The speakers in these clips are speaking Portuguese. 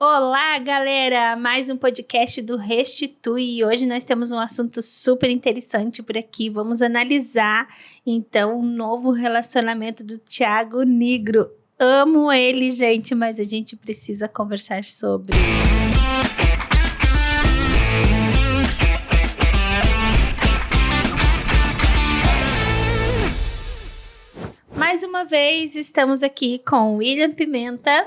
Olá, galera! Mais um podcast do Restitui. E hoje nós temos um assunto super interessante por aqui. Vamos analisar, então, o novo relacionamento do Thiago Nigro. Amo ele, gente, mas a gente precisa conversar sobre. Mais uma vez, estamos aqui com William Pimenta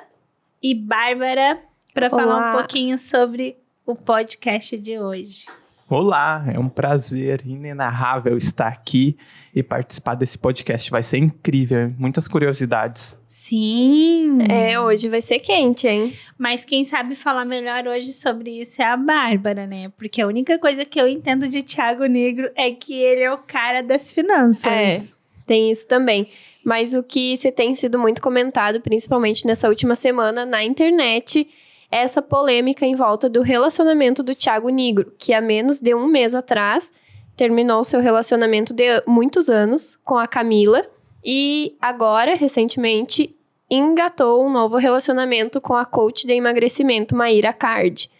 e Bárbara para falar um pouquinho sobre o podcast de hoje. Olá, é um prazer inenarrável estar aqui e participar desse podcast. Vai ser incrível, hein? Muitas curiosidades. Sim! Hoje vai ser quente, hein? Mas quem sabe falar melhor hoje sobre isso é a Bárbara, né? Porque a única coisa que eu entendo de Thiago Nigro é que ele é o cara das finanças. Tem isso também. Mas o que se tem sido muito comentado, principalmente nessa última semana na internet, é essa polêmica em volta do relacionamento do Thiago Nigro, que há menos de um mês atrás terminou seu relacionamento de muitos anos com a Camila e agora, recentemente, engatou um novo relacionamento com a coach de emagrecimento, Mayra Card.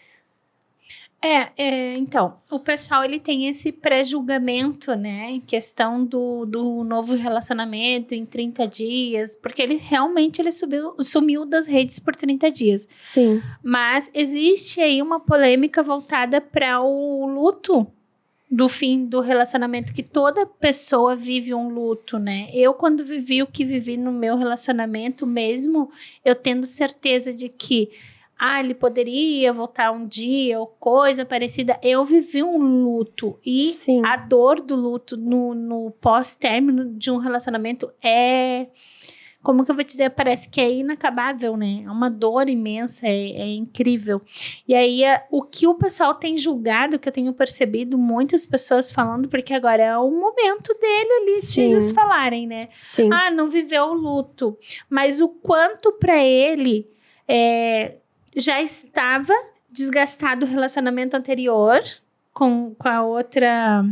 Então, o pessoal, ele tem esse pré-julgamento, né, em questão do novo relacionamento em 30 dias, porque ele realmente sumiu das redes por 30 dias. Sim. Mas existe aí uma polêmica voltada para o luto do fim do relacionamento, que toda pessoa vive um luto, né? Eu, quando vivi o que vivi no meu relacionamento, mesmo eu tendo certeza de que ele poderia voltar um dia ou coisa parecida. Eu vivi um luto e Sim. A dor do luto no pós-término de um relacionamento como que eu vou dizer, parece que é inacabável, né? É uma dor imensa, é incrível. E aí, o que o pessoal tem julgado, que eu tenho percebido muitas pessoas falando, porque agora é o momento dele ali de eles falarem, né? Sim. Não viveu o luto. Mas o quanto pra ele já estava desgastado o relacionamento anterior com a outra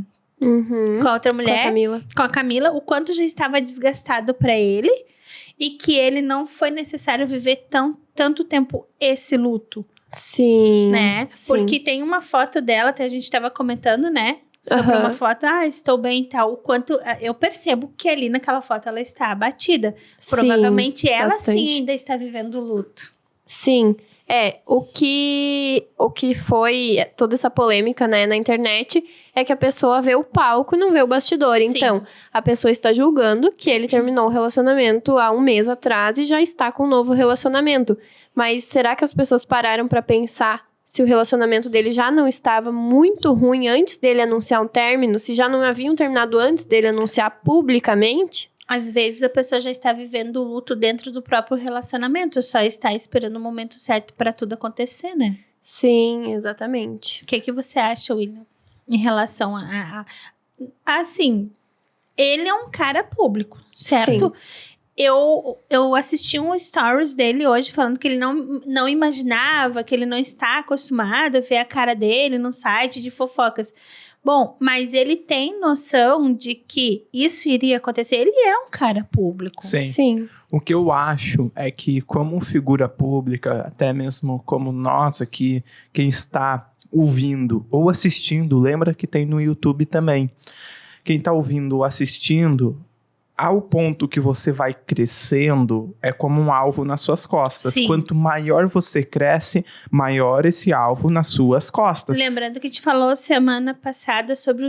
mulher, com a Camila, o quanto já estava desgastado para ele e que ele não foi necessário viver tanto tempo esse luto. Sim. Né? Sim. Porque tem uma foto dela, até a gente estava comentando, né? Sobre uma foto, estou bem e tal. O quanto eu percebo que ali naquela foto ela está abatida. Provavelmente ela sim ainda está vivendo o luto. Sim. O que foi toda essa polêmica, né, na internet é que a pessoa vê o palco e não vê o bastidor. Sim. Então, a pessoa está julgando que ele terminou o relacionamento há um mês atrás e já está com um novo relacionamento. Mas será que as pessoas pararam para pensar se o relacionamento dele já não estava muito ruim antes dele anunciar um término? Se já não haviam terminado antes dele anunciar publicamente? Às vezes a pessoa já está vivendo o luto dentro do próprio relacionamento, só está esperando o momento certo para tudo acontecer, né? Sim, exatamente. O que você acha, William, em relação assim, ele é um cara público, certo? Sim. Eu assisti um stories dele hoje falando que ele não imaginava, que ele não está acostumado a ver a cara dele no site de fofocas. Bom, mas ele tem noção de que isso iria acontecer. Ele é um cara público. Sim. O que eu acho é que, como figura pública, até mesmo como nós aqui, quem está ouvindo ou assistindo, lembra que tem no YouTube também. Quem está ouvindo ou assistindo, ao ponto que você vai crescendo, é como um alvo nas suas costas. Sim. Quanto maior você cresce, maior esse alvo nas suas costas. Lembrando que a gente falou semana passada sobre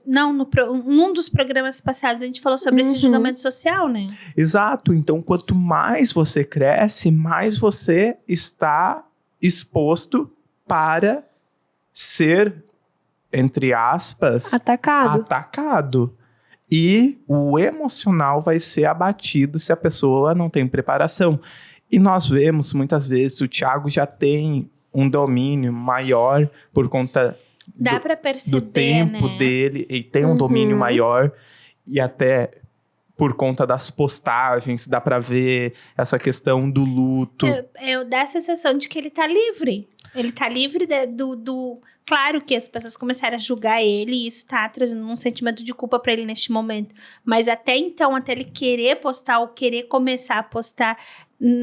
num dos programas passados a gente falou sobre esse julgamento social, né? Exato. Então, quanto mais você cresce, mais você está exposto para ser, entre aspas, atacado. E o emocional vai ser abatido se a pessoa não tem preparação. E nós vemos, muitas vezes, o Thiago já tem um domínio maior por conta do tempo, né, dele. Ele tem um domínio maior e até por conta das postagens, dá pra ver essa questão do luto. Eu dá a sensação de que ele tá livre. Ele tá livre do Claro que as pessoas começaram a julgar ele e isso tá trazendo um sentimento de culpa pra ele neste momento. Mas até então, até ele querer postar ou querer começar a postar,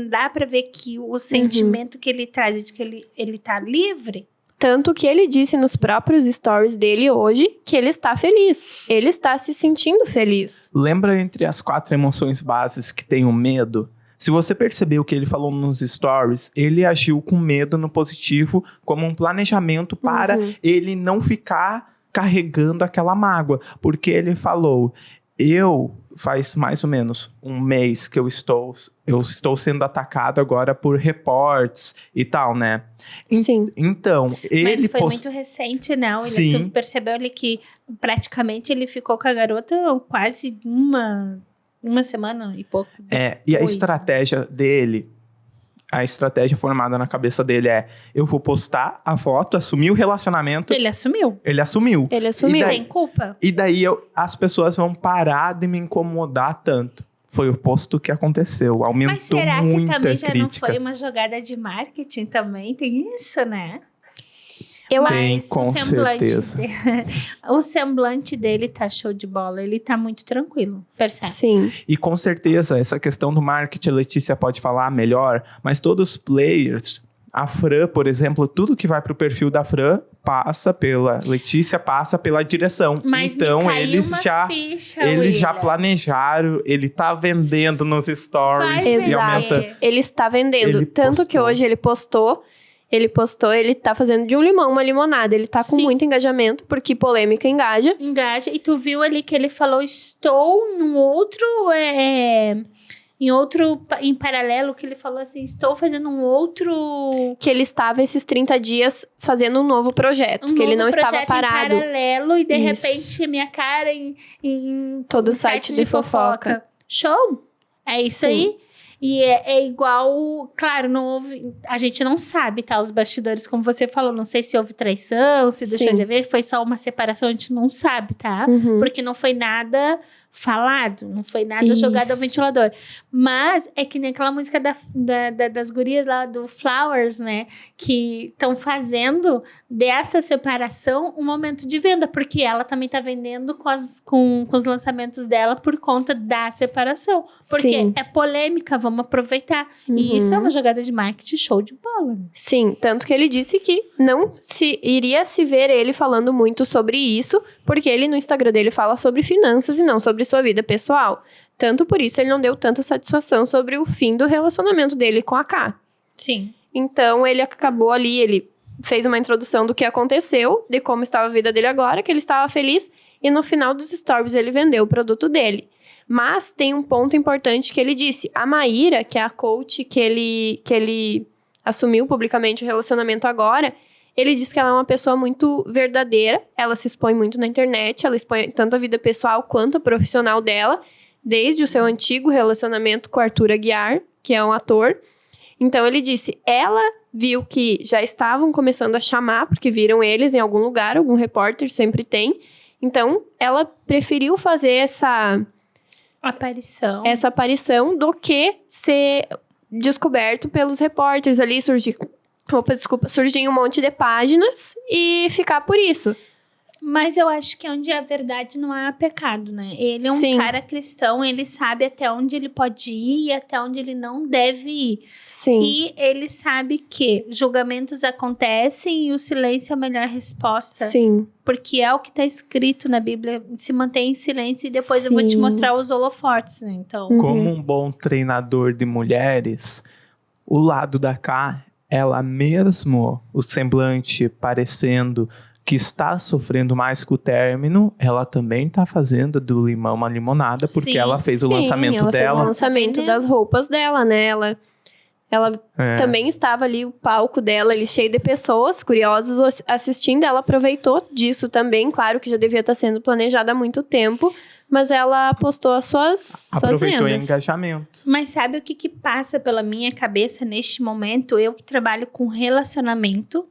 dá pra ver que o sentimento que ele traz é de que ele tá livre. Tanto que ele disse nos próprios stories dele hoje que ele está feliz. Ele está se sentindo feliz. Lembra entre as 4 emoções bases que tem o medo? Se você percebeu o que ele falou nos stories, ele agiu com medo no positivo como um planejamento para ele não ficar carregando aquela mágoa. Porque ele falou, faz mais ou menos um mês que eu estou sendo atacado agora por reportes e tal, né? Sim. Então, ele... Mas foi muito recente, não? Tu percebeu ali que praticamente ele ficou com a garota quase uma semana e pouco. E a estratégia dele, a estratégia formada na cabeça dele eu vou postar a foto, assumir o relacionamento. Ele assumiu. Sem culpa. E daí as pessoas vão parar de me incomodar tanto. Foi o oposto que aconteceu. Aumentou Mas será muita que também crítica. já não foi uma jogada de marketing também? Tem isso, né? Tem, com certeza. O semblante dele tá show de bola. Ele tá muito tranquilo, percebe? Sim. E com certeza, essa questão do marketing, a Letícia pode falar melhor, mas todos os players, a Fran, por exemplo, tudo que vai pro perfil da Fran, passa pela Letícia, passa pela direção. Mas então, eles já William. planejaram, ele tá vendendo nos stories. Exato. E aumenta. Ele está vendendo. Tanto que hoje ele postou, ele tá fazendo de um limão uma limonada. Ele tá com muito engajamento, porque polêmica engaja. Engaja. E tu viu ali que ele falou, estou num outro... Em paralelo, que ele falou assim, estou fazendo um outro... Que ele estava esses 30 dias fazendo um novo projeto, que ele não estava parado. Em paralelo, e de repente minha cara em todo site de fofoca. Show! É isso aí. E é igual, claro, não houve, a gente não sabe, tá? Os bastidores, como você falou, não sei se houve traição, se deixou de haver, foi só uma separação, a gente não sabe, tá? Porque não foi nada falado, não foi nada jogado ao ventilador. Mas é que nem aquela música das gurias lá do Flowers, né? Que estão fazendo dessa separação um momento de venda, porque ela também tá vendendo com os lançamentos dela por conta da separação. Porque é polêmica, vamos aproveitar. E isso é uma jogada de marketing show de bola. Né? Sim, tanto que ele disse que não iria se ver ele falando muito sobre isso, porque ele no Instagram dele fala sobre finanças e não sobre sua vida pessoal. Tanto por isso ele não deu tanta satisfação sobre o fim do relacionamento dele com a Ká. Sim. Então ele acabou ali, ele fez uma introdução do que aconteceu, de como estava a vida dele agora, que ele estava feliz, e no final dos stories ele vendeu o produto dele. Mas tem um ponto importante que ele disse. A Maíra, que é a coach que ele assumiu publicamente o relacionamento agora, ele disse que ela é uma pessoa muito verdadeira, ela se expõe muito na internet, ela expõe tanto a vida pessoal quanto a profissional dela, desde o seu antigo relacionamento com Arthur Aguiar, que é um ator. Então ele disse, ela viu que já estavam começando a chamar, porque viram eles em algum lugar, algum repórter sempre tem. Então ela preferiu fazer essa aparição do que ser descoberto pelos repórteres ali, surgir um monte de páginas e ficar por isso. Mas eu acho que onde a verdade não há pecado, né? Ele é um cara cristão, ele sabe até onde ele pode ir e até onde ele não deve ir. Sim. E ele sabe que julgamentos acontecem e o silêncio é a melhor resposta. Sim. Porque é o que está escrito na Bíblia, se mantém em silêncio e depois eu vou te mostrar os holofotes, né? Então... Como um bom treinador de mulheres, o lado da Ká, ela mesmo, o semblante parecendo que está sofrendo mais com o término, ela também está fazendo do limão uma limonada, porque ela fez o lançamento ela dela. Fez o lançamento das roupas dela, né? Ela também estava ali, o palco dela, ali cheio de pessoas curiosas assistindo. Ela aproveitou disso também, claro que já devia estar sendo planejada há muito tempo. Mas ela postou as suas aproveitou vendas. o engajamento. Mas sabe o que passa pela minha cabeça neste momento? Eu que trabalho com relacionamento.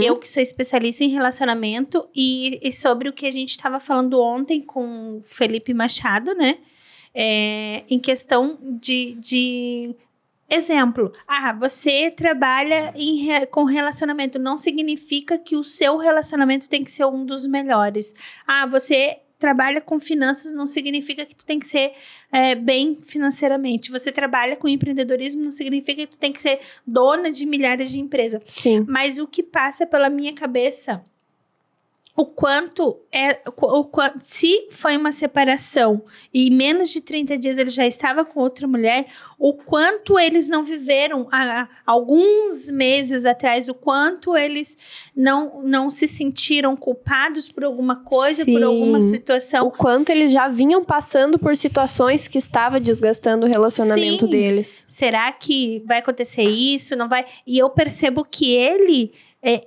Eu que sou especialista em relacionamento. E sobre o que a gente estava falando ontem com o Felipe Machado, né? Em questão de exemplo. Você trabalha com relacionamento. Não significa que o seu relacionamento tem que ser um dos melhores. Você trabalha com finanças não significa que tu tem que ser bem financeiramente. Você trabalha com empreendedorismo não significa que tu tem que ser dona de milhares de empresas. Sim. Mas o que passa pela minha cabeça, se foi uma separação e em menos de 30 dias ele já estava com outra mulher, o quanto eles não viveram há alguns meses atrás, o quanto eles não se sentiram culpados por alguma coisa, por alguma situação. O quanto eles já vinham passando por situações que estava desgastando o relacionamento deles. Será que vai acontecer isso? Não vai? E eu percebo que ele...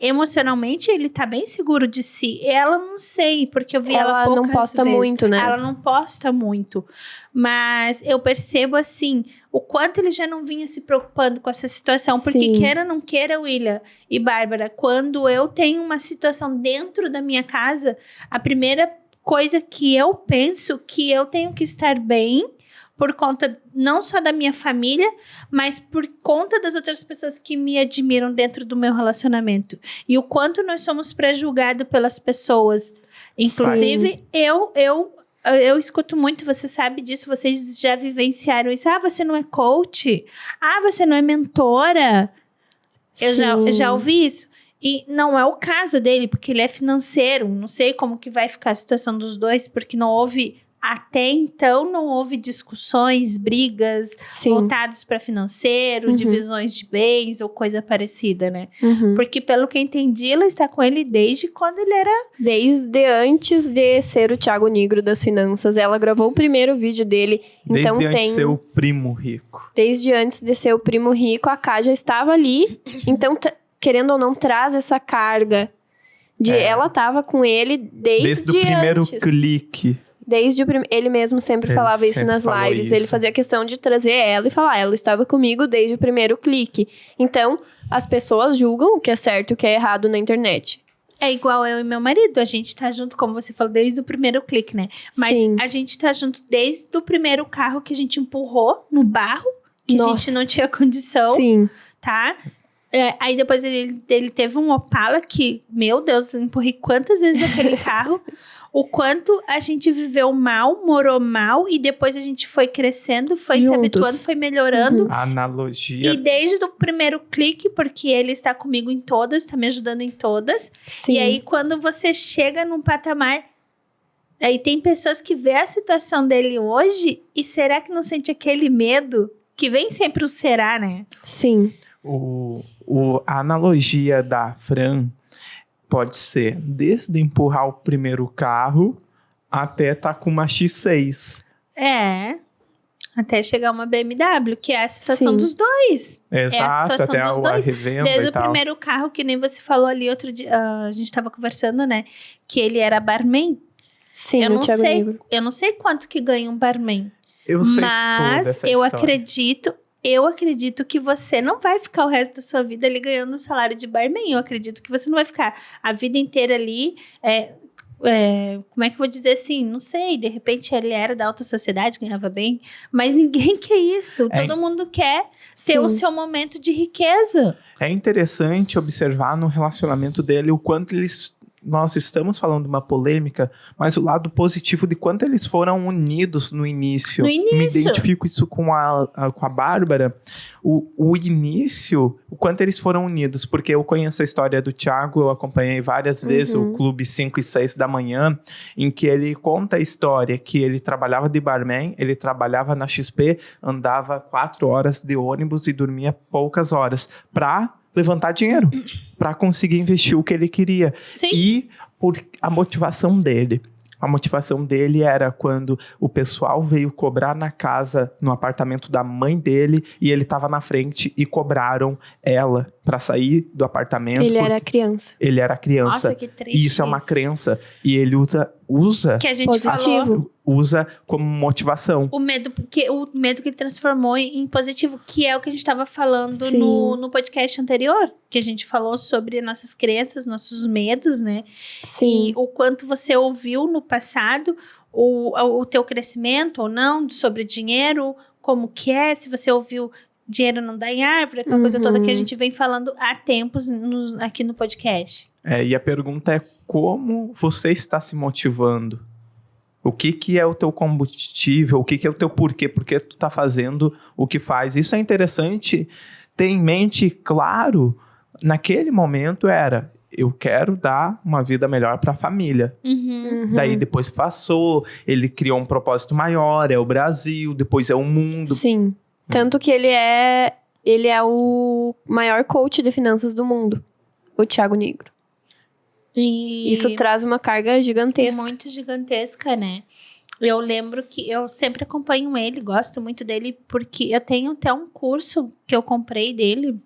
emocionalmente, ele tá bem seguro de si. Ela, não sei, porque eu vi ela poucas vezes. Ela não posta muito, né? Ela não posta muito. Mas eu percebo, assim, o quanto ele já não vinha se preocupando com essa situação. Porque queira ou não queira, William e Bárbara, quando eu tenho uma situação dentro da minha casa, a primeira coisa que eu penso que eu tenho que estar bem, por conta não só da minha família, mas por conta das outras pessoas que me admiram dentro do meu relacionamento. E o quanto nós somos pré-julgados pelas pessoas. Inclusive, eu escuto muito, você sabe disso, vocês já vivenciaram isso. Ah, você não é coach? Ah, você não é mentora? Eu já ouvi isso. E não é o caso dele, porque ele é financeiro. Não sei como que vai ficar a situação dos dois, porque não houve... Até então, não houve discussões, brigas voltadas para financeiro, divisões de bens ou coisa parecida, né? Porque, pelo que eu entendi, ela está com ele desde quando ele era... Desde antes de ser o Thiago Nigro das finanças. Ela gravou o primeiro vídeo dele. Desde antes de ser o primo rico. Desde antes de ser o primo rico, a Ká já estava ali. Então, querendo ou não, traz essa carga de... Ela estava com ele desde o primeiro clique. Ele mesmo sempre falava isso nas lives. Ele fazia questão de trazer ela e falar, ela estava comigo desde o primeiro clique. Então, as pessoas julgam o que é certo e o que é errado na internet. É igual eu e meu marido. A gente tá junto, como você falou, desde o primeiro clique, né? Mas a gente tá junto desde o primeiro carro que a gente empurrou no barro. Que a gente não tinha condição. Tá? Aí depois ele teve um Opala que, meu Deus, eu empurrei quantas vezes aquele carro. O quanto a gente viveu mal, morou mal, e depois a gente foi crescendo, foi se habituando, foi melhorando. A analogia. E desde o primeiro clique, porque ele está comigo em todas, está me ajudando em todas. E aí, quando você chega num patamar... Aí tem pessoas que vê a situação dele hoje, e será que não sente aquele medo? Que vem sempre o será, né? Sim. A analogia da Fran... Pode ser desde empurrar o primeiro carro até estar com uma X6. Até chegar uma BMW, que é a situação dos dois. Exato, até a revenda. Desde o primeiro carro, que nem você falou ali outro dia, a gente estava conversando, né? Que ele era barman. Sim, Eu não sei quanto que ganha um barman. Eu sei toda essa eu história. Eu acredito que você não vai ficar o resto da sua vida ali ganhando o salário de barman. Eu acredito que você não vai ficar a vida inteira ali... como é que eu vou dizer assim? Não sei, de repente ele era da alta sociedade, ganhava bem. Mas ninguém quer isso. Todo mundo quer ter o seu momento de riqueza. É interessante observar no relacionamento dele o quanto nós estamos falando de uma polêmica, mas o lado positivo de quanto eles foram unidos no início. Me identifico isso com a Bárbara. O início, o quanto eles foram unidos, porque eu conheço a história do Thiago, eu acompanhei várias vezes o Clube 5 e 6 da manhã, em que ele conta a história que ele trabalhava de barman, ele trabalhava na XP, andava 4 horas de ônibus e dormia poucas horas para levantar dinheiro, para conseguir investir o que ele queria. E por a motivação dele. A motivação dele era quando o pessoal veio cobrar na casa, no apartamento da mãe dele, e ele estava na frente e cobraram ela para sair do apartamento. Ele era criança. Ele era criança. Nossa, que triste. E isso é uma crença. E ele usa que a gente falou. Usa como motivação. O medo que ele transformou em positivo, que é o que a gente estava falando no podcast anterior, que a gente falou sobre nossas crenças, nossos medos, né? Sim. E o quanto você ouviu no passado, o teu crescimento ou não, sobre dinheiro, como que é, se você ouviu dinheiro não dá em árvore, aquela coisa toda que a gente vem falando há tempos aqui no podcast. E a pergunta é como você está se motivando? O que é o teu combustível? O que é o teu porquê? Por que tu tá fazendo o que faz? Isso é interessante ter em mente, claro, naquele momento eu quero dar uma vida melhor para a família. Daí depois passou, ele criou um propósito maior, é o Brasil, depois é o mundo. Sim, tanto que ele é o maior coach de finanças do mundo, o Thiago Nigro. E isso traz uma carga gigantesca. Muito gigantesca, né? Eu lembro que eu sempre acompanho ele, gosto muito dele, porque eu tenho até um curso que eu comprei dele.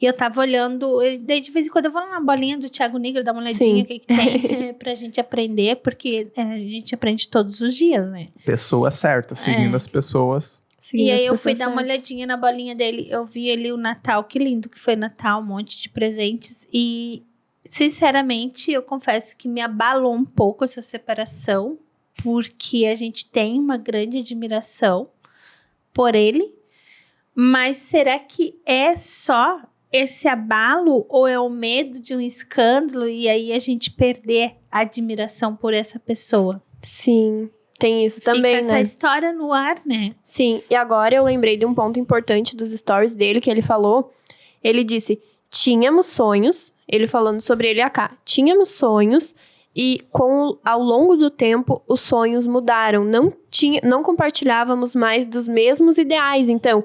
E eu tava olhando, daí de vez em quando eu vou na bolinha do Thiago Nigro, dar uma olhadinha o que tem pra gente aprender, porque a gente aprende todos os dias, né? Pessoa certa, seguindo as pessoas. E aí eu fui dar uma olhadinha na bolinha dele, eu vi ele o Natal, que lindo que foi Natal, um monte de presentes. E, sinceramente, eu confesso que me abalou um pouco essa separação, porque a gente tem uma grande admiração por ele. Mas será que é só esse abalo ou é o medo de um escândalo e aí a gente perder a admiração por essa pessoa? Sim, tem isso também, Fica essa história no ar, né? Sim, e agora eu lembrei de um ponto importante dos stories dele que ele falou. Ele disse, tínhamos sonhos, ele falando sobre ele AK, tínhamos sonhos e ao longo do tempo os sonhos mudaram, não compartilhávamos mais dos mesmos ideais, então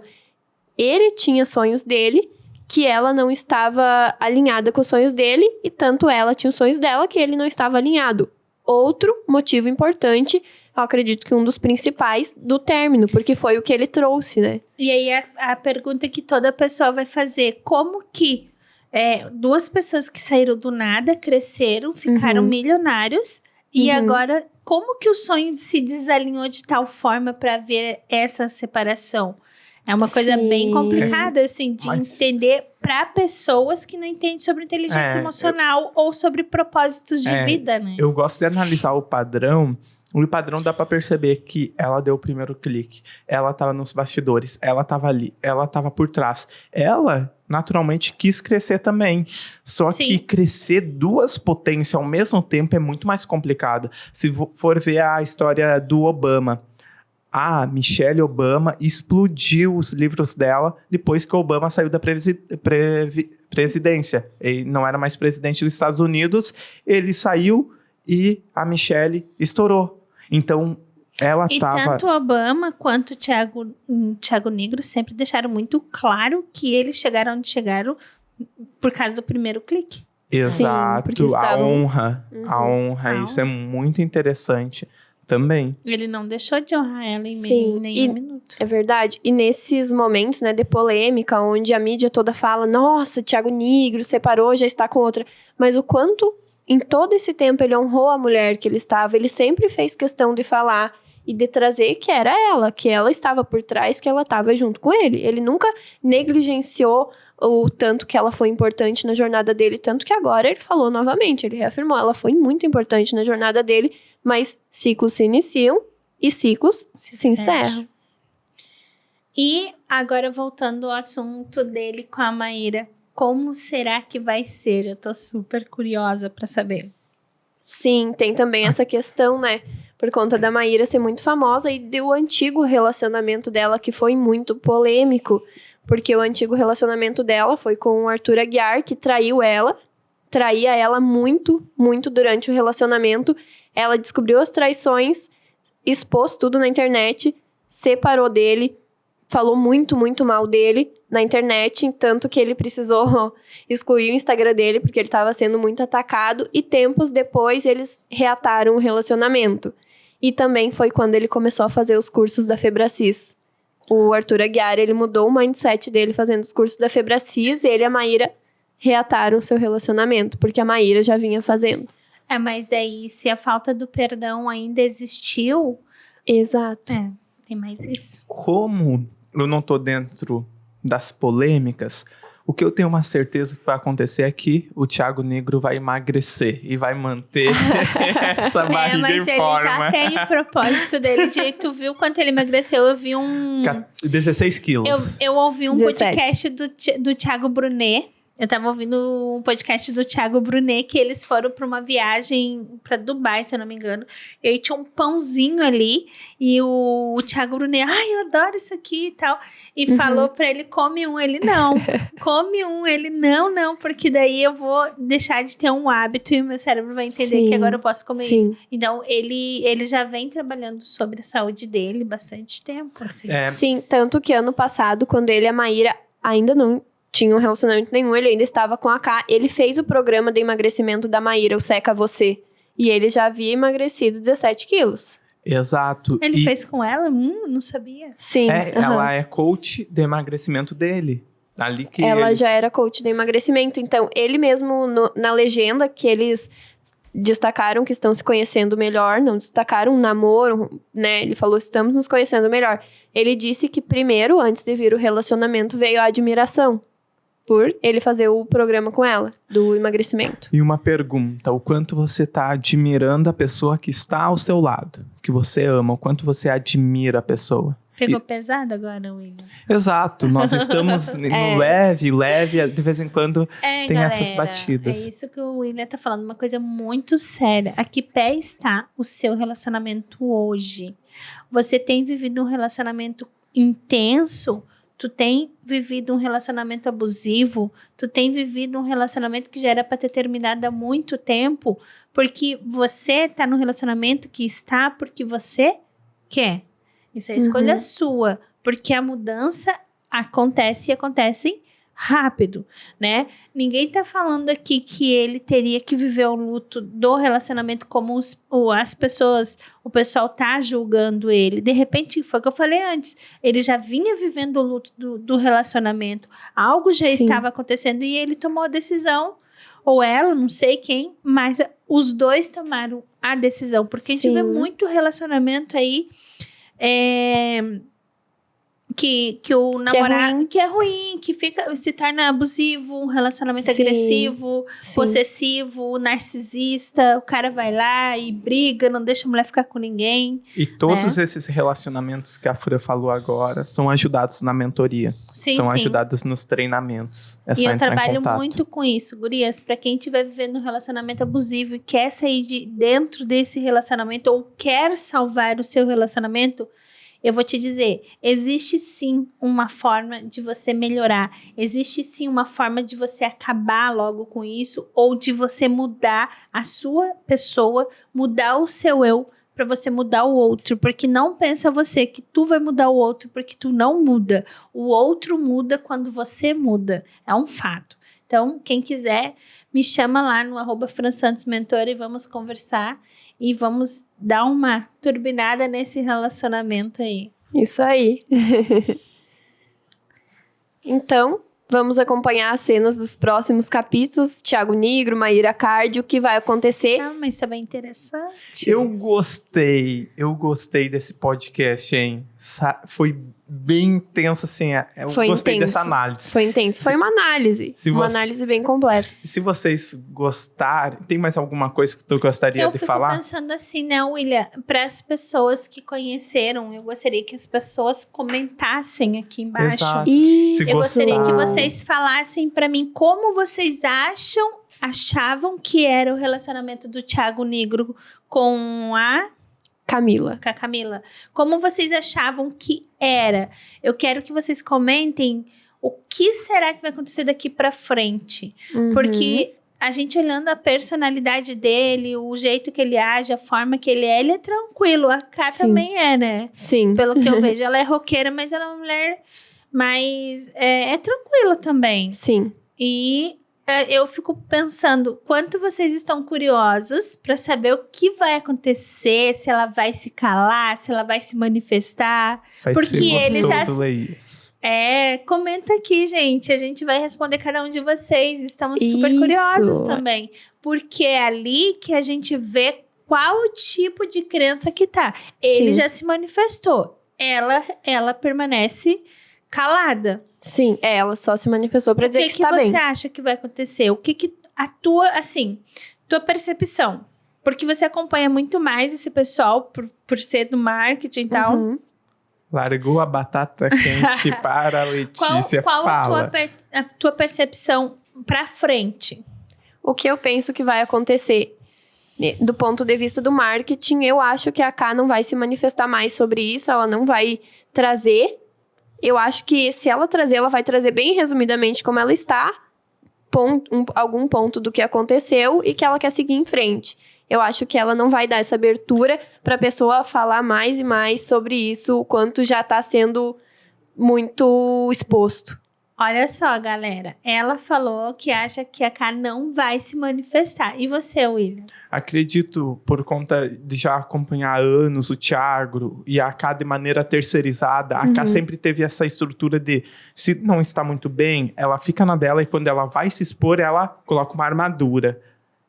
ele tinha sonhos dele que ela não estava alinhada com os sonhos dele e tanto ela tinha os sonhos dela que ele não estava alinhado. Outro motivo importante, eu acredito que um dos principais do término, porque foi o que ele trouxe, né? E aí a pergunta que toda pessoa vai fazer, como que duas pessoas que saíram do nada, cresceram, ficaram milionários e agora como que o sonho se desalinhou de tal forma para haver essa separação? É uma coisa bem complicada, assim, de entender para pessoas que não entendem sobre inteligência emocional ou sobre propósitos de vida, né? Eu gosto de analisar o padrão. O padrão dá pra perceber que ela deu o primeiro clique. Ela tava nos bastidores. Ela tava ali. Ela tava por trás. Ela, naturalmente, quis crescer também. Só que crescer duas potências ao mesmo tempo é muito mais complicado. Se for ver a história do Obama, a Michelle Obama explodiu os livros dela depois que o Obama saiu da presidência. Ele não era mais presidente dos Estados Unidos, ele saiu e a Michelle estourou. Então, ela tava... E tanto o Obama quanto o Thiago Nigro sempre deixaram muito claro que eles chegaram onde chegaram por causa do primeiro clique. Exato, sim, a honra, isso é muito interessante. Também. Ele não deixou de honrar ela em nenhum minuto. É verdade. E nesses momentos, né, de polêmica, onde a mídia toda fala, nossa, Thiago Nigro separou, já está com outra. Mas o quanto, em todo esse tempo, ele honrou a mulher que ele estava. Ele sempre fez questão de falar e de trazer que era ela, que ela estava por trás, que ela estava junto com ele. Ele nunca negligenciou o tanto que ela foi importante na jornada dele, tanto que agora ele falou novamente, ele reafirmou, ela foi muito importante na jornada dele, mas ciclos se iniciam e ciclos se encerram. E agora voltando ao assunto dele com a Maíra, como será que vai ser? Eu tô super curiosa pra saber. Sim, tem também essa questão, né? Por conta da Maíra ser muito famosa e do antigo relacionamento dela, que foi muito polêmico. Porque o antigo relacionamento dela foi com o Arthur Aguiar, que traía ela muito, muito durante o relacionamento. Ela descobriu as traições, expôs tudo na internet, separou dele, falou muito, muito mal dele na internet, tanto que ele precisou excluir o Instagram dele, porque ele estava sendo muito atacado, e tempos depois eles reataram o relacionamento. E também foi quando ele começou a fazer os cursos da Febracis. O Arthur Aguiar, ele mudou o mindset dele fazendo os cursos da Febracis, e ele e a Maíra reataram o seu relacionamento, porque a Maíra já vinha fazendo. Mas daí, se a falta do perdão ainda existiu... Exato. Tem mais isso. Como eu não tô dentro das polêmicas, o que eu tenho uma certeza que vai acontecer é que o Thiago Nigro vai emagrecer e vai manter essa barriga em forma. Mas ele já tem o propósito dele. Tu viu quanto ele emagreceu? Eu vi 16 quilos. Eu ouvi um 17. podcast do Thiago Brunet, Eu tava ouvindo um podcast do Thiago Brunet, que eles foram pra uma viagem pra Dubai, se eu não me engano. E aí tinha um pãozinho ali, e o Thiago Brunet, eu adoro isso aqui e tal. E falou pra ele, come um. Ele, não. Come um. Ele, não, porque daí eu vou deixar de ter um hábito e o meu cérebro vai entender que agora eu posso comer isso. Então, ele já vem trabalhando sobre a saúde dele bastante tempo, assim. Sim, tanto que ano passado, quando ele e a Maíra ainda não tinha um relacionamento nenhum, ele ainda estava com a Ká. Ele fez o programa de emagrecimento da Maíra, o Seca Você. E ele já havia emagrecido 17 quilos. Exato. Ele fez com ela? Não sabia. Sim. Ela é coach de emagrecimento dele. Ali que ela já era coach de emagrecimento. Então, ele mesmo, na legenda, que eles destacaram que estão se conhecendo melhor, não destacaram um namoro, né? Ele falou, estamos nos conhecendo melhor. Ele disse que primeiro, antes de vir o relacionamento, veio a admiração. Por ele fazer o programa com ela, do emagrecimento. E uma pergunta, o quanto você está admirando a pessoa que está ao seu lado, que você ama, o quanto você admira a pessoa? Pegou pesado agora, William? Exato, nós estamos no leve, de vez em quando tem galera, essas batidas. É isso que o William tá falando, uma coisa muito séria. A que pé está o seu relacionamento hoje? Você tem vivido um relacionamento intenso? Tu tem vivido um relacionamento abusivo? Tu tem vivido um relacionamento que já era para ter terminado há muito tempo? Porque você tá no relacionamento que está porque você quer. Isso é escolha sua. Porque a mudança acontece e acontece rápido, né? Ninguém tá falando aqui que ele teria que viver o luto do relacionamento como as pessoas, o pessoal tá julgando ele. De repente, foi o que eu falei antes, ele já vinha vivendo o luto do relacionamento, algo já estava acontecendo e ele tomou a decisão, ou ela, não sei quem, mas os dois tomaram a decisão, porque a gente vê muito relacionamento aí, que o namorado que é ruim, que se torna abusivo, um relacionamento agressivo, possessivo, narcisista, o cara vai lá e briga, não deixa a mulher ficar com ninguém. E todos esses relacionamentos que a Fran falou agora são ajudados na mentoria. São ajudados nos treinamentos. É só eu entrar trabalho em contato. muito com isso, gurias, pra quem estiver vivendo um relacionamento abusivo e quer sair de dentro desse relacionamento ou quer salvar o seu relacionamento, eu vou te dizer, existe sim uma forma de você melhorar, existe sim uma forma de você acabar logo com isso ou de você mudar a sua pessoa, mudar o seu eu para você mudar o outro, porque não pensa você que tu vai mudar o outro porque tu não muda, o outro muda quando você muda, é um fato. Então, quem quiser, me chama lá no @FranSantosMentora e vamos conversar e vamos dar uma turbinada nesse relacionamento aí. Isso aí. Então, vamos acompanhar as cenas dos próximos capítulos. Thiago Nigro, Maíra Cardi, o que vai acontecer. Mas isso é bem interessante. Eu gostei desse podcast, hein? Foi bem intenso, assim. Eu gostei dessa análise. Foi intenso. Foi uma análise. Análise bem completa. Se vocês gostarem, tem mais alguma coisa que tu gostaria de falar? Eu fico pensando assim, né, William? Para as pessoas que conheceram, eu gostaria que as pessoas comentassem aqui embaixo. Exato. Eu gostaria que vocês falassem para mim como vocês achavam que era o relacionamento do Thiago Nigro com a Camila. Com a Camila. Como vocês achavam que era? Eu quero que vocês comentem o que será que vai acontecer daqui pra frente. Porque a gente olhando a personalidade dele, o jeito que ele age, a forma que ele é tranquilo. A Ká também é, né? Sim. Pelo que eu vejo, ela é roqueira, mas ela é uma mulher mais... é tranquila também. Sim. E... eu fico pensando, quanto vocês estão curiosos para saber o que vai acontecer, se ela vai se calar, se ela vai se manifestar. Porque ele já... isso. Comenta aqui, gente. A gente vai responder cada um de vocês. Estamos super curiosos também. Porque é ali que a gente vê qual o tipo de crença que tá. Ele já se manifestou. Ela permanece calada. Sim, ela só se manifestou pra dizer que está bem. O que você acha que vai acontecer? O que a tua percepção? Porque você acompanha muito mais esse pessoal por ser do marketing e tal. Largou a batata quente para a Letícia. Qual a tua percepção pra frente. O que eu penso que vai acontecer? Do ponto de vista do marketing, eu acho que a Ká não vai se manifestar mais sobre isso, ela não vai trazer. Eu acho que se ela trazer, ela vai trazer bem resumidamente como ela está, algum ponto do que aconteceu e que ela quer seguir em frente. Eu acho que ela não vai dar essa abertura para a pessoa falar mais e mais sobre isso, o quanto já está sendo muito exposto. Olha só, galera. Ela falou que acha que a Ká não vai se manifestar. E você, William? Acredito, por conta de já acompanhar há anos o Thiago e a Ká de maneira terceirizada, a Ká sempre teve essa estrutura de, se não está muito bem, ela fica na dela e quando ela vai se expor, ela coloca uma armadura.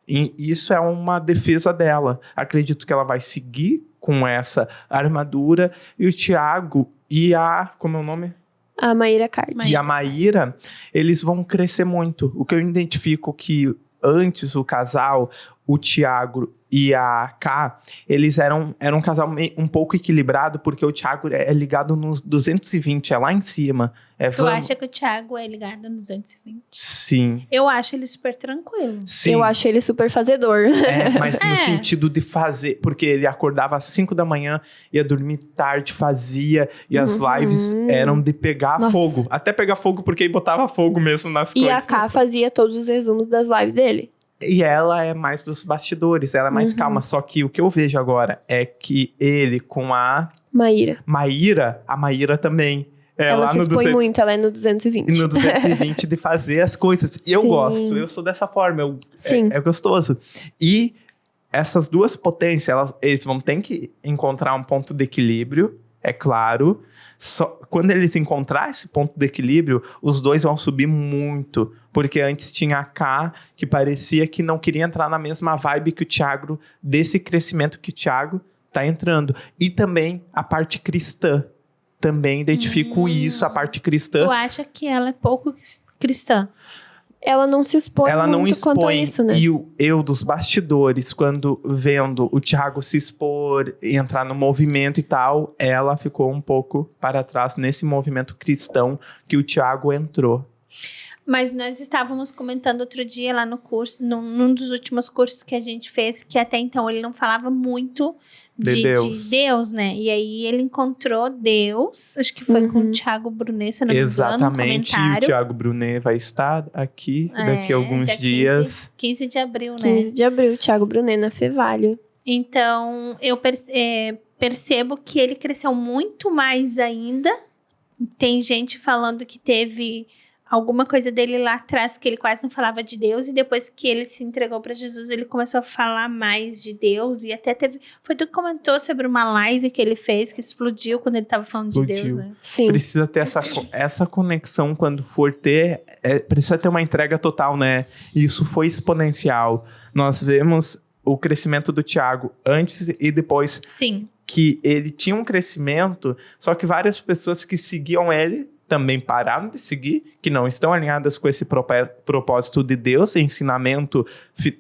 E isso é uma defesa dela. Acredito que ela vai seguir com essa armadura. E o Thiago e a... Como é o nome? A Maíra Card. E a Maíra, eles vão crescer muito. O que eu identifico que antes o casal, o Thiago e a Ká, eles eram um casal um pouco equilibrado, porque o Thiago é ligado nos 220, é lá em cima. Tu acha que o Thiago é ligado nos 220? Sim. Eu acho ele super tranquilo. Sim. Eu acho ele super fazedor. Mas no sentido de fazer, porque ele acordava às 5 da manhã, ia dormir tarde, fazia, e as lives eram de pegar fogo. Até pegar fogo, porque ele botava fogo mesmo nas coisas. E a Ká fazia todos os resumos das lives dele. E ela é mais dos bastidores, ela é mais calma. Só que o que eu vejo agora é que ele com a... Maíra, a Maíra também. Ela se expõe muito, ela é no 220. No 220 de fazer as coisas. E eu gosto, eu sou dessa forma. É gostoso. E essas duas potências, eles vão ter que encontrar um ponto de equilíbrio, é claro. Quando eles encontrar esse ponto de equilíbrio, os dois vão subir muito. Porque antes tinha a Ká, que parecia que não queria entrar na mesma vibe que o Thiago, desse crescimento que o Thiago tá entrando. E também a parte cristã. Também identifico isso, a parte cristã. Tu acha que ela é pouco cristã? Ela não se expõe muito quanto a isso, né? E eu dos bastidores, quando vendo o Thiago se expor e entrar no movimento e tal, ela ficou um pouco para trás nesse movimento cristão que o Thiago entrou. Mas nós estávamos comentando outro dia lá no curso, num dos últimos cursos que a gente fez, que até então ele não falava muito de Deus, né? E aí ele encontrou Deus, acho que foi com o Thiago Brunet, se não me engano, exatamente, e o Thiago Brunet vai estar aqui daqui a alguns dias. 15 de abril, né? 15 de abril, Thiago Brunet na Fevalho. Então, eu percebo que ele cresceu muito mais ainda. Tem gente falando que teve alguma coisa dele lá atrás que ele quase não falava de Deus, e depois que ele se entregou para Jesus, ele começou a falar mais de Deus, e até foi tu que comentou sobre uma live que ele fez, que explodiu quando ele estava falando de Deus, né? Sim. Precisa ter essa conexão quando for ter, precisa ter uma entrega total, né? Isso foi exponencial. Nós vemos o crescimento do Thiago antes e depois. Sim. Que ele tinha um crescimento, só que várias pessoas que seguiam ele também pararam de seguir, que não estão alinhadas com esse propósito de Deus, ensinamento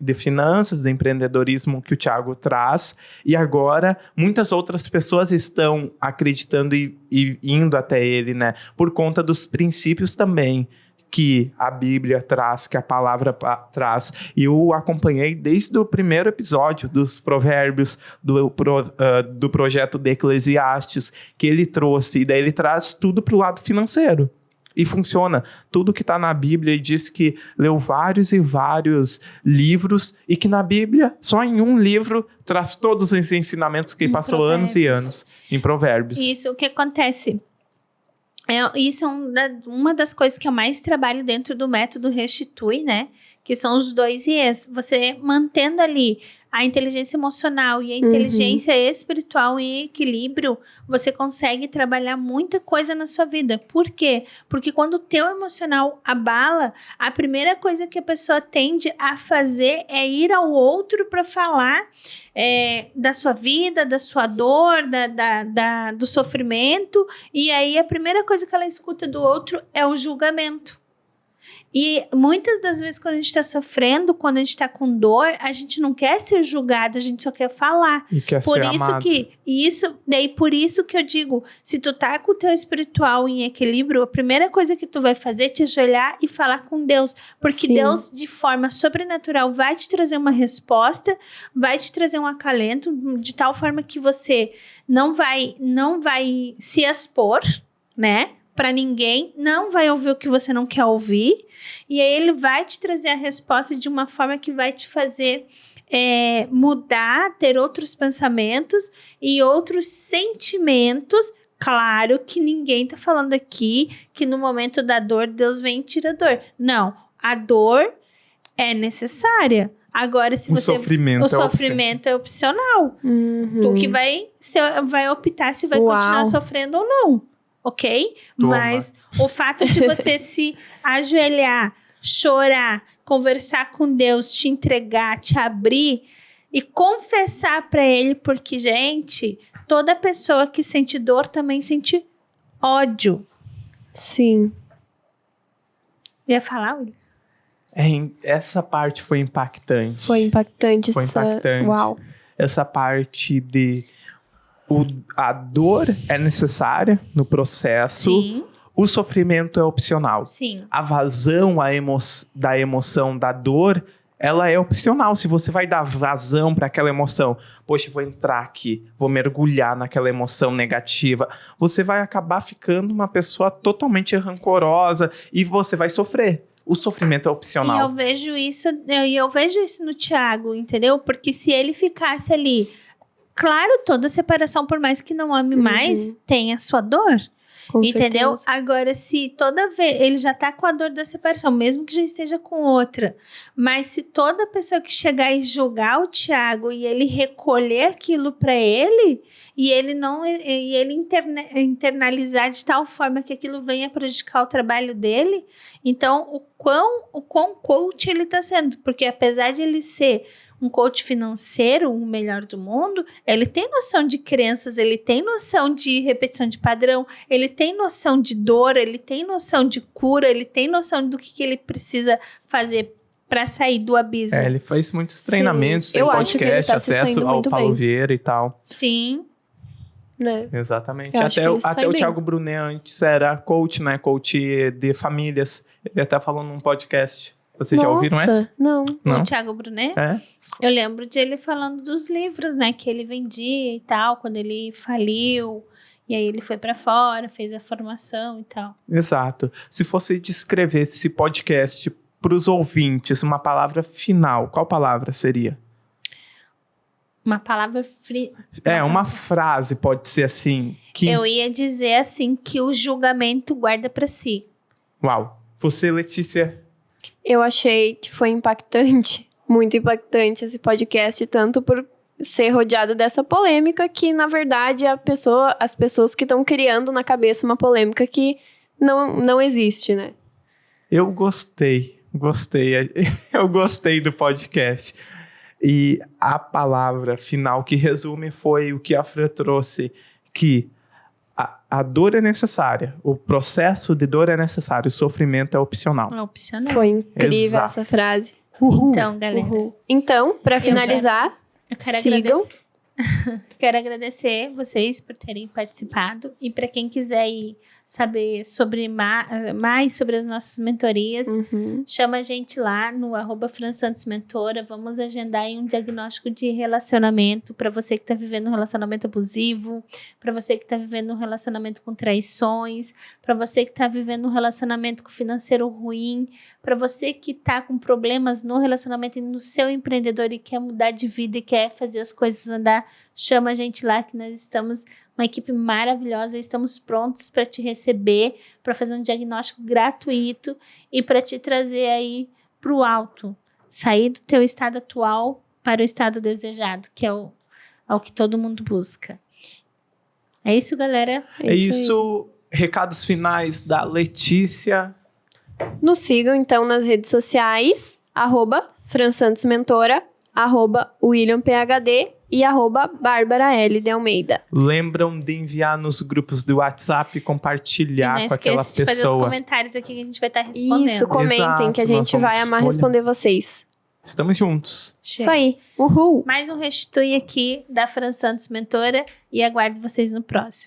de finanças, de empreendedorismo que o Thiago traz, e agora muitas outras pessoas estão acreditando e indo até ele, né, por conta dos princípios também que a Bíblia traz, que a palavra traz. E eu acompanhei desde o primeiro episódio dos Provérbios, do projeto de Eclesiastes, que ele trouxe. E daí ele traz tudo para o lado financeiro. E funciona. Tudo que está na Bíblia, ele diz que leu vários e vários livros, e que na Bíblia, só em um livro, traz todos os ensinamentos que ele passou anos e anos em Provérbios. Isso, o que acontece? Isso é uma das coisas que eu mais trabalho dentro do método Restitui, né? Que são os 2 I's. Você mantendo ali a inteligência emocional e a inteligência espiritual em equilíbrio, você consegue trabalhar muita coisa na sua vida. Por quê? Porque quando o teu emocional abala, a primeira coisa que a pessoa tende a fazer é ir ao outro para falar da sua vida, da sua dor, do sofrimento. E aí a primeira coisa que ela escuta do outro é o julgamento. E muitas das vezes quando a gente tá sofrendo, quando a gente tá com dor, a gente não quer ser julgado, a gente só quer falar. E quer Por ser isso amado. por isso que eu digo, se tu tá com o teu espiritual em equilíbrio, a primeira coisa que tu vai fazer é te ajoelhar e falar com Deus. Porque Sim. Deus, de forma sobrenatural, vai te trazer uma resposta, vai te trazer um acalento, de tal forma que você não vai se expor, né? Pra ninguém, não vai ouvir o que você não quer ouvir, e aí ele vai te trazer a resposta de uma forma que vai te fazer mudar, ter outros pensamentos e outros sentimentos. Claro que ninguém tá falando aqui que no momento da dor, Deus vem e tira a dor. Não, a dor é necessária. Agora, se O você... sofrimento é opcional. Uhum. Tu que vai optar se vai continuar sofrendo ou não. Ok? Toma. Mas o fato de você se ajoelhar, chorar, conversar com Deus, te entregar, te abrir e confessar para Ele, porque, gente, toda pessoa que sente dor também sente ódio. Sim. Ia falar, William? Essa parte foi impactante. Foi impactante. Uau. Essa parte de... a dor é necessária no processo. Sim. O sofrimento é opcional. Sim. A vazão da emoção, da dor, ela é opcional. Se você vai dar vazão para aquela emoção, poxa, vou entrar aqui, vou mergulhar naquela emoção negativa, você vai acabar ficando uma pessoa totalmente rancorosa e você vai sofrer. O sofrimento é opcional. E eu vejo isso no Thiago, entendeu? Porque se ele ficasse ali... Claro, toda separação, por mais que não ame mais, tem a sua dor. Com entendeu? certeza. Agora, se toda vez... Ele já tá com a dor da separação, mesmo que já esteja com outra. Mas se toda pessoa que chegar e julgar o Thiago e ele recolher aquilo pra ele, e ele não... E ele internalizar de tal forma que aquilo venha prejudicar o trabalho dele, então o quão coach ele tá sendo. Porque apesar de ele ser um coach financeiro, o melhor do mundo, ele tem noção de crenças, ele tem noção de repetição de padrão, ele tem noção de dor, ele tem noção de cura, ele tem noção do que ele precisa fazer para sair do abismo. Ele faz muitos treinamentos, tem podcast, acesso ao Paulo Vieira e tal. Sim. Né? Exatamente. Até o Thiago Brunet antes era coach, né? Coach de famílias. Ele até falou num podcast. Vocês já ouviram essa? Não. O Thiago Brunet? É. Eu lembro de ele falando dos livros, né? Que ele vendia e tal, quando ele faliu. E aí ele foi pra fora, fez a formação e tal. Exato. Se fosse descrever esse podcast pros ouvintes, uma palavra final, qual palavra seria? Uma palavra uma frase pode ser assim. Que... Eu ia dizer assim, que o julgamento guarda pra si. Uau. Você, Letícia? Eu achei que foi impactante, muito impactante esse podcast, tanto por ser rodeado dessa polêmica que, na verdade, as pessoas que estão criando na cabeça uma polêmica que não existe, né? Eu gostei. Eu gostei do podcast. E a palavra final que resume foi o que a Fran trouxe, que a dor é necessária, o processo de dor é necessário, o sofrimento é opcional. É opcional. Foi incrível Exato. essa frase. Uhul. Então, galera. Então, para finalizar, eu quero sigam. Quero agradecer vocês por terem participado. E para quem quiser ir saber sobre mais sobre as nossas mentorias, chama a gente lá no @FranSantosMentora. Vamos agendar aí um diagnóstico de relacionamento para você que está vivendo um relacionamento abusivo, para você que está vivendo um relacionamento com traições, para você que está vivendo um relacionamento com financeiro ruim, para você que está com problemas no relacionamento e no seu empreendedor e quer mudar de vida e quer fazer as coisas andar, chama a gente lá que nós estamos uma equipe maravilhosa, estamos prontos para te receber, para fazer um diagnóstico gratuito e para te trazer aí para o alto, sair do teu estado atual para o estado desejado, que é o que todo mundo busca. É isso, galera? É isso. Recados finais da Letícia. Nos sigam, então, nas redes sociais, @FranSantosMentora, @WilliamPhD e @Bárbara L. de Almeida. Lembram de enviar nos grupos do WhatsApp e compartilhar com aquela pessoa. Fazer os comentários aqui que a gente vai estar respondendo. Isso, comentem. Exato, que a gente vai amar responder vocês. Estamos juntos. Isso aí. Uhul. Mais um Restitui aqui da Fran Santos, mentora, e aguardo vocês no próximo.